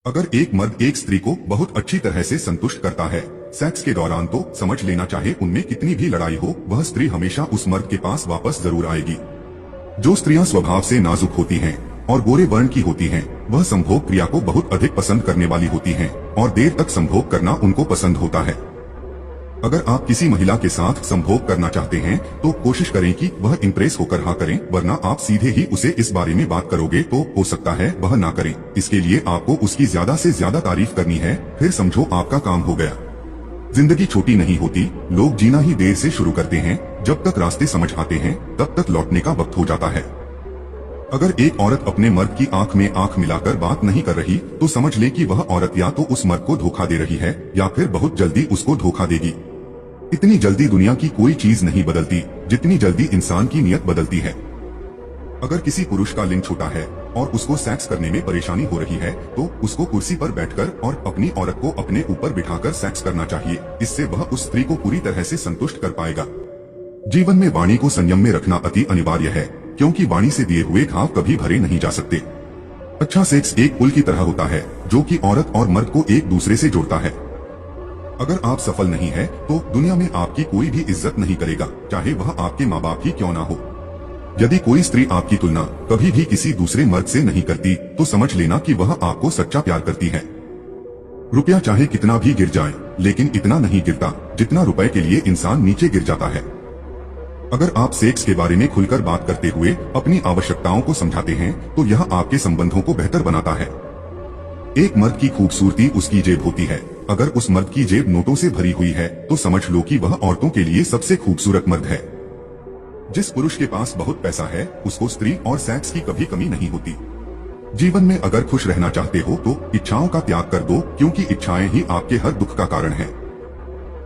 अगर एक मर्द एक स्त्री को बहुत अच्छी तरह से संतुष्ट करता है सेक्स के दौरान, तो समझ लेना चाहे उनमें कितनी भी लड़ाई हो, वह स्त्री हमेशा उस मर्द के पास वापस जरूर आएगी। जो स्त्रियां स्वभाव से नाजुक होती हैं और गोरे वर्ण की होती हैं, वह संभोग क्रिया को बहुत अधिक पसंद करने वाली होती हैं और देर तक संभोग करना उनको पसंद होता है। अगर आप किसी महिला के साथ संभोग करना चाहते हैं तो कोशिश करें कि वह इम्प्रेस होकर हाँ करें, वरना आप सीधे ही उसे इस बारे में बात करोगे तो हो सकता है वह ना करें। इसके लिए आपको उसकी ज्यादा से ज्यादा तारीफ करनी है, फिर समझो आपका काम हो गया। जिंदगी छोटी नहीं होती, लोग जीना ही देर से शुरू करते हैं। जब तक रास्ते समझ आते हैं तब तक लौटने का वक्त हो जाता है। अगर एक औरत अपने मर्द की आंख में आंख मिलाकर बात नहीं कर रही तो समझ ले कि वह औरत या तो उस मर्द को धोखा दे रही है या फिर बहुत जल्दी उसको धोखा देगी। इतनी जल्दी दुनिया की कोई चीज नहीं बदलती जितनी जल्दी इंसान की नियत बदलती है। अगर किसी पुरुष का लिंग छोटा है और उसको सेक्स करने में परेशानी हो रही है तो उसको कुर्सी पर बैठकर और अपनी औरत को अपने ऊपर बिठाकर सेक्स करना चाहिए। इससे वह उस स्त्री को पूरी तरह से संतुष्ट कर पाएगा। जीवन में वाणी को संयम में रखना अति अनिवार्य है, क्योंकि वाणी से दिए हुए घाव कभी भरे नहीं जा सकते। अच्छा सेक्स एक पुल की तरह होता है जो कि औरत और मर्द को एक दूसरे से जोड़ता है। अगर आप सफल नहीं है तो दुनिया में आपकी कोई भी इज्जत नहीं करेगा, चाहे वह आपके माँ बाप ही क्यों ना हो। यदि कोई स्त्री आपकी तुलना कभी भी किसी दूसरे मर्द से नहीं करती तो समझ लेना कि वह आपको सच्चा प्यार करती है। रुपया चाहे कितना भी गिर जाए, लेकिन इतना नहीं गिरता जितना रुपए के लिए इंसान नीचे गिर जाता है। अगर आप सेक्स के बारे में खुलकर बात करते हुए अपनी आवश्यकताओं को समझाते हैं तो यह आपके संबंधों को बेहतर बनाता है। एक मर्द की खूबसूरती उसकी जेब होती है। अगर उस मर्द की जेब नोटों से भरी हुई है तो समझ लो कि वह औरतों के लिए सबसे खूबसूरत मर्द है। जिस पुरुष के पास बहुत पैसा है उसको स्त्री और सेक्स की कभी कमी नहीं होती। जीवन में अगर खुश रहना चाहते हो तो इच्छाओं का त्याग कर दो, क्योंकि इच्छाएं ही आपके हर दुख का कारण है।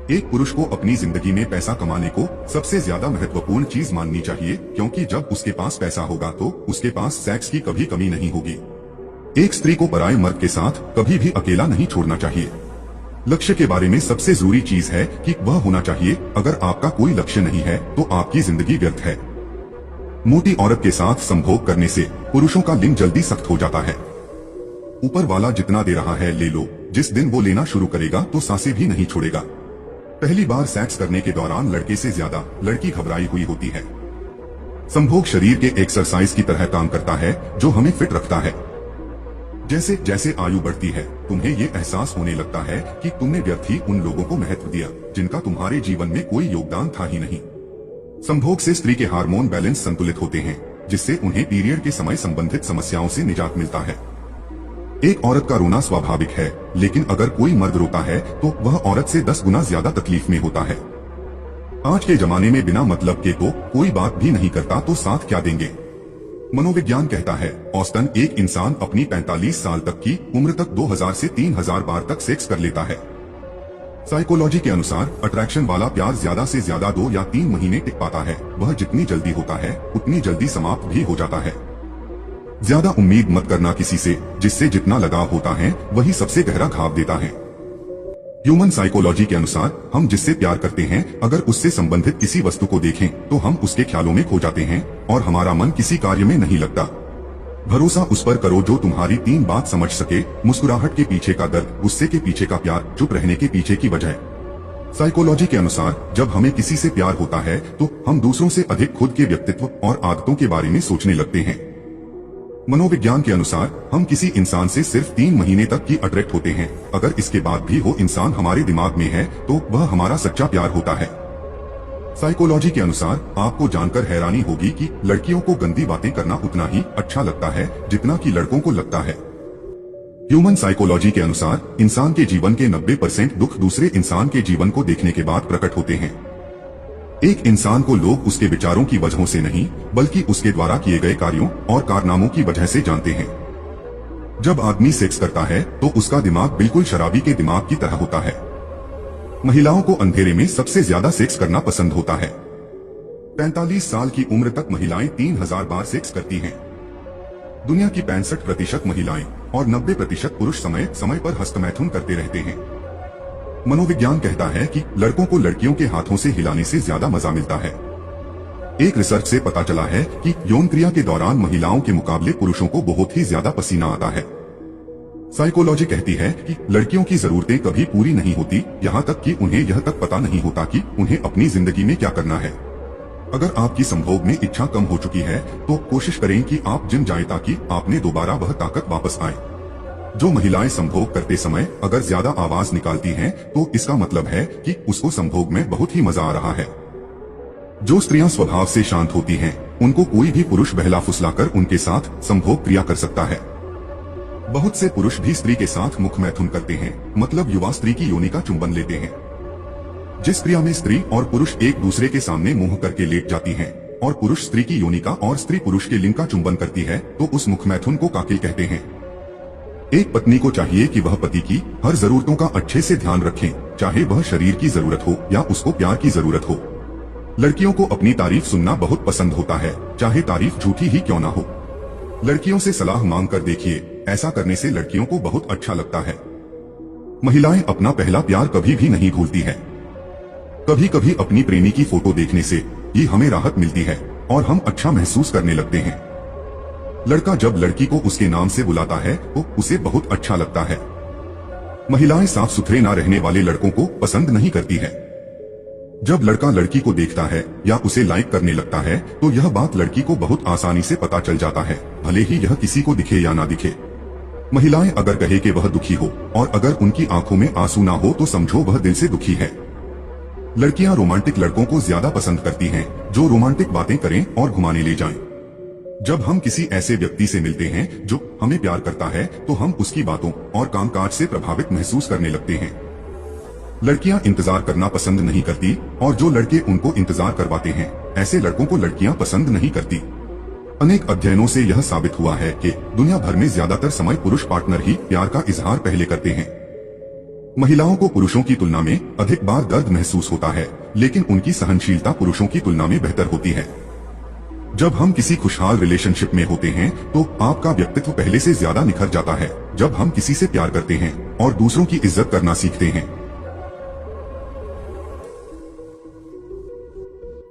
एक पुरुष को अपनी जिंदगी में पैसा कमाने को सबसे ज्यादा महत्वपूर्ण चीज माननी चाहिए, क्योंकि जब उसके पास पैसा होगा तो उसके पास सेक्स की कभी कमी नहीं होगी। एक स्त्री को पराये मर्द के साथ कभी भी अकेला नहीं छोड़ना चाहिए। लक्ष्य के बारे में सबसे जरूरी चीज है कि वह होना चाहिए। अगर आपका कोई लक्ष्य नहीं है तो आपकी जिंदगी व्यर्थ है। मोटी औरत के साथ संभोग करने से पुरुषों का लिंग जल्दी सख्त हो जाता है। ऊपर वाला जितना दे रहा है ले लो, जिस दिन वो लेना शुरू करेगा तो सांसें भी नहीं छोड़ेगा। पहली बार सेक्स करने के दौरान लड़के से ज्यादा लड़की घबराई हुई होती है। संभोग शरीर के एक्सरसाइज की तरह काम करता है जो हमें फिट रखता है। जैसे जैसे आयु बढ़ती है तुम्हें ये एहसास होने लगता है कि तुमने व्यर्थ ही उन लोगों को महत्व दिया जिनका तुम्हारे जीवन में कोई योगदान था ही नहीं। संभोग से स्त्री के हार्मोन बैलेंस संतुलित होते हैं, जिससे उन्हें पीरियड के समय संबंधित समस्याओं से निजात मिलता है। एक औरत का रोना स्वाभाविक है, लेकिन अगर कोई मर्द रोता है तो वह औरत से 10 गुना ज्यादा तकलीफ में होता है। आज के जमाने में बिना मतलब के तो कोई बात भी नहीं करता तो साथ क्या देंगे। मनोविज्ञान कहता है औसतन एक इंसान अपनी 45 साल तक की उम्र तक 2000 से 3000 बार तक सेक्स कर लेता है। साइकोलॉजी के अनुसार अट्रैक्शन वाला प्यार ज्यादा से ज्यादा 2 या 3 महीने टिक पाता है। वह जितनी जल्दी होता है उतनी जल्दी समाप्त भी हो जाता है। ज्यादा उम्मीद मत करना किसी से, जिससे जितना लगाव होता है वही सबसे गहरा घाव देता है। ह्यूमन साइकोलॉजी के अनुसार हम जिससे प्यार करते हैं अगर उससे संबंधित किसी वस्तु को देखें तो हम उसके ख्यालों में खो जाते हैं और हमारा मन किसी कार्य में नहीं लगता। भरोसा उस पर करो जो तुम्हारी 3 बात समझ सके: मुस्कुराहट के पीछे का दर्द, गुस्से के पीछे का प्यार, चुप रहने के पीछे की वजह। साइकोलॉजी के अनुसार जब हमें किसी से प्यार होता है तो हम दूसरों से अधिक खुद के व्यक्तित्व और आदतों के बारे में सोचने लगते हैं। मनोविज्ञान के अनुसार हम किसी इंसान से सिर्फ 3 महीने तक की अट्रैक्ट होते हैं। अगर इसके बाद भी वो इंसान हमारे दिमाग में है तो वह हमारा सच्चा प्यार होता है। साइकोलॉजी के अनुसार आपको जानकर हैरानी होगी कि लड़कियों को गंदी बातें करना उतना ही अच्छा लगता है जितना कि लड़कों को लगता है। ह्यूमन साइकोलॉजी के अनुसार इंसान के जीवन के 90% दुख दूसरे इंसान के जीवन को देखने के बाद प्रकट होते हैं। एक इंसान को लोग उसके विचारों की वजहों से नहीं बल्कि उसके द्वारा किए गए कार्यों और कारनामों की वजह से जानते हैं। जब आदमी सेक्स करता है तो उसका दिमाग बिल्कुल शराबी के दिमाग की तरह होता है। महिलाओं को अंधेरे में सबसे ज्यादा सेक्स करना पसंद होता है। 45 साल की उम्र तक महिलाएं 3000 बार सेक्स करती हैं। दुनिया की 65% महिलाएं और 90% पुरुष समय समय पर हस्तमैथुन करते रहते हैं। मनोविज्ञान कहता है कि लड़कों को लड़कियों के हाथों से हिलाने से ज्यादा मजा मिलता है। एक रिसर्च से पता चला है कि यौन क्रिया के दौरान महिलाओं के मुकाबले पुरुषों को बहुत ही ज्यादा पसीना आता है। साइकोलॉजी कहती है कि लड़कियों की जरूरतें कभी पूरी नहीं होती, यहाँ तक कि उन्हें यह तक पता नहीं होता कि उन्हें अपनी जिंदगी में क्या करना है। अगर आपकी संभोग में इच्छा कम हो चुकी है तो कोशिश करें कि आप जिम जाएं ताकि आपने दोबारा वह ताकत वापस आए। जो महिलाएं संभोग करते समय अगर ज्यादा आवाज निकालती हैं, तो इसका मतलब है कि उसको संभोग में बहुत ही मजा आ रहा है। जो स्त्रियां स्वभाव से शांत होती हैं, उनको कोई भी पुरुष बहला फुसलाकर उनके साथ संभोग क्रिया कर सकता है। बहुत से पुरुष भी स्त्री के साथ मुख मैथुन करते हैं, मतलब युवा स्त्री की योनि का चुंबन लेते हैं। जिस क्रिया में स्त्री और पुरुष एक दूसरे के सामने मुंह करके लेट जाती हैं और पुरुष स्त्री की योनि का और स्त्री पुरुष के लिंग का चुंबन करती है, तो उस मुख मैथुन को काकिल कहते हैं। एक पत्नी को चाहिए कि वह पति की हर जरूरतों का अच्छे से ध्यान रखें, चाहे वह शरीर की जरूरत हो या उसको प्यार की जरूरत हो। लड़कियों को अपनी तारीफ सुनना बहुत पसंद होता है, चाहे तारीफ झूठी ही क्यों ना हो। लड़कियों से सलाह मांग कर देखिए, ऐसा करने से लड़कियों को बहुत अच्छा लगता है। महिलाएं अपना पहला प्यार कभी भी नहीं भूलती है। कभी कभी अपनी प्रेमी की फोटो देखने से ही हमें राहत मिलती है और हम अच्छा महसूस करने लगते हैं। लड़का जब लड़की को उसके नाम से बुलाता है तो उसे बहुत अच्छा लगता है। महिलाएं साफ सुथरे ना रहने वाले लड़कों को पसंद नहीं करती है। जब लड़का लड़की को देखता है या उसे लाइक करने लगता है, तो यह बात लड़की को बहुत आसानी से पता चल जाता है, भले ही यह किसी को दिखे या ना दिखे। महिलाएं अगर कहे कि वह दुखी हो और अगर उनकी आंखों में आंसू ना हो तो समझो वह दिल से दुखी है। लड़कियां रोमांटिक लड़कों को ज्यादा पसंद करती हैं, जो रोमांटिक बातें करें और घुमाने ले जाएं। जब हम किसी ऐसे व्यक्ति से मिलते हैं जो हमें प्यार करता है, तो हम उसकी बातों और कामकाज से प्रभावित महसूस करने लगते हैं। लड़कियां इंतजार करना पसंद नहीं करती और जो लड़के उनको इंतजार करवाते हैं, ऐसे लड़कों को लड़कियां पसंद नहीं करती। अनेक अध्ययनों से यह साबित हुआ है कि दुनिया भर में ज्यादातर समय पुरुष पार्टनर ही प्यार का इजहार पहले करते हैं। महिलाओं को पुरुषों की तुलना में अधिक बार दर्द महसूस होता है, लेकिन उनकी सहनशीलता पुरुषों की तुलना में बेहतर होती है। जब हम किसी खुशहाल रिलेशनशिप में होते हैं तो आपका व्यक्तित्व पहले से ज्यादा निखर जाता है। जब हम किसी से प्यार करते हैं और दूसरों की इज्जत करना सीखते हैं,